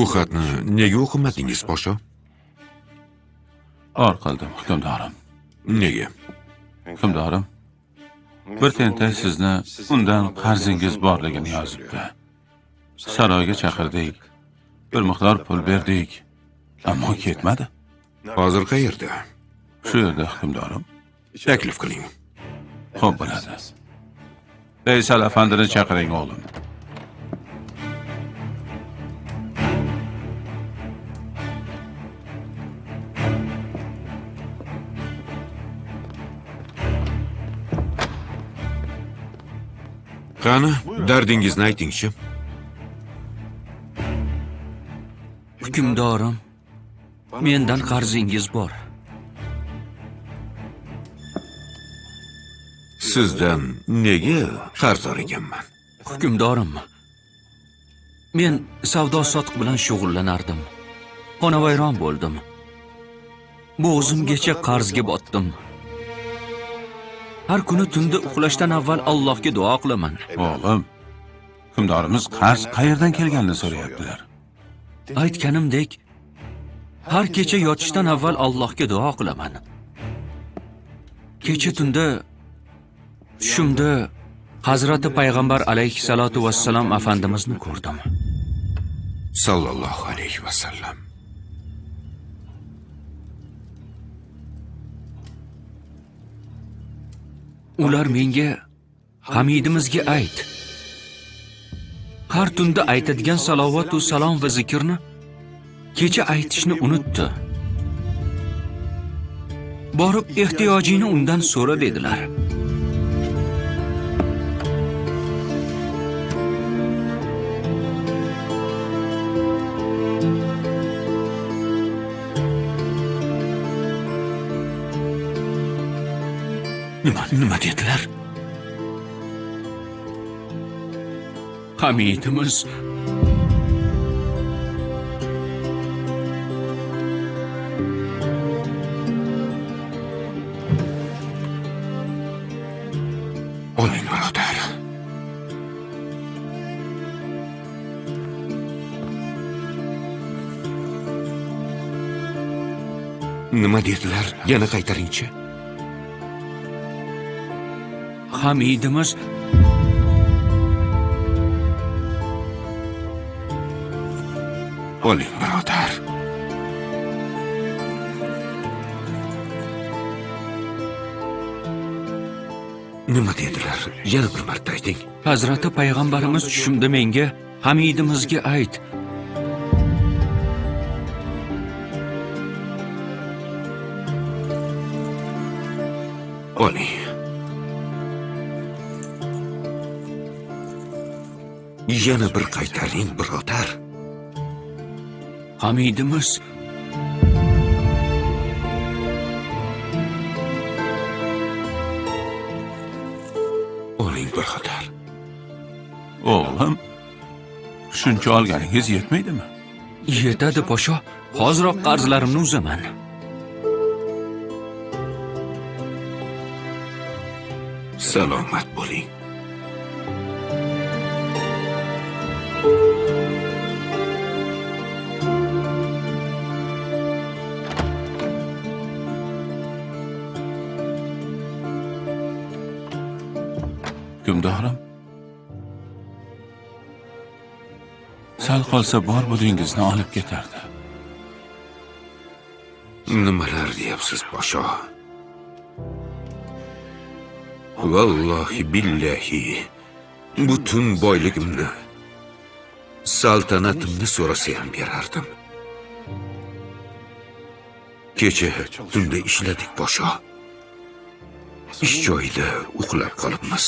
Bu xatni nega o'qimadingiz, podsho? Or qildim, hukmdorim. Nega? Hukmdorim, bir tentak sizni undan qarzingiz borligini yozibdi. Saroyga chaqirdik. Bir miqdor pul berdik, ammo ketmadi. Hozir qayerda? Shu yerda, hukmdorim. Taklif qiling. Xo'p bo'ladi. Veysal afandini chaqiring, o'g'lim. Qani, dardingizni ayting-chi. Hukmdorim, mendan qarzingiz bor. Sizdan nega qarzdor ekanman? Hukmdorim, men savdo-sotiq bilan shug'ullanardim. Xonavayron bo'ldim. Bo'g'zimgacha qarzga botdim. Har kuni tunda uxlashdan avval Allohga duo qilaman. O'g'lim, hukmdorimiz qarz qayerdan kelganini so'rayaptilar. Aytganimdek, har kecha yotishdan avval Allohga duo qilaman. Kecha tunda tushimda Hazrati Payg'ambar alayhissalatu vassalam afandimizni ko'rdim. Sallallohu alayhi vasallam. Ular menga Hamidimizga ayt. Har tunda aytadigan salovat va salom va zikrni kecha aytishni unutdi. Borib ehtiyojini undan so'ra dedilar. Nima dedilar? Hamidimiz Oling, birodar. Nima dedilar? Yana qaytaring-chi. Hamidimiz Oling, birodar. Nima dedilar? Yana bir marta ayting. Hazrati Payg'ambarimiz tushimda menga Hamidimizga ayt. Oling. Yana bir qaytaring, birodar. Hamidimiz Oling, birodar. O'g'lim, shuncha olganingiz yetmaydimi? yetadi, podsho. Hoziroq qarzlarimni uzaman. Salomat bo'ling. Hukmdorim, sal qolsa bor budingizni olib ketardi. Nimalar deyapsiz, podsho? Vallohi billahi butun boyligimni, saltanatimni so'rasa ham berardim. Kecha tunda ishladik, podsho. Ish joyida uxlab qolibmiz.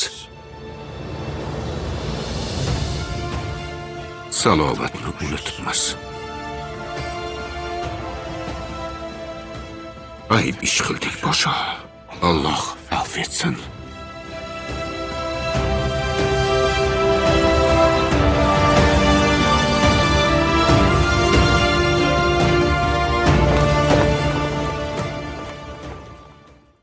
Salovatni unutibmiz. Ayb ish qildik, podsho. Alloh afv etsin.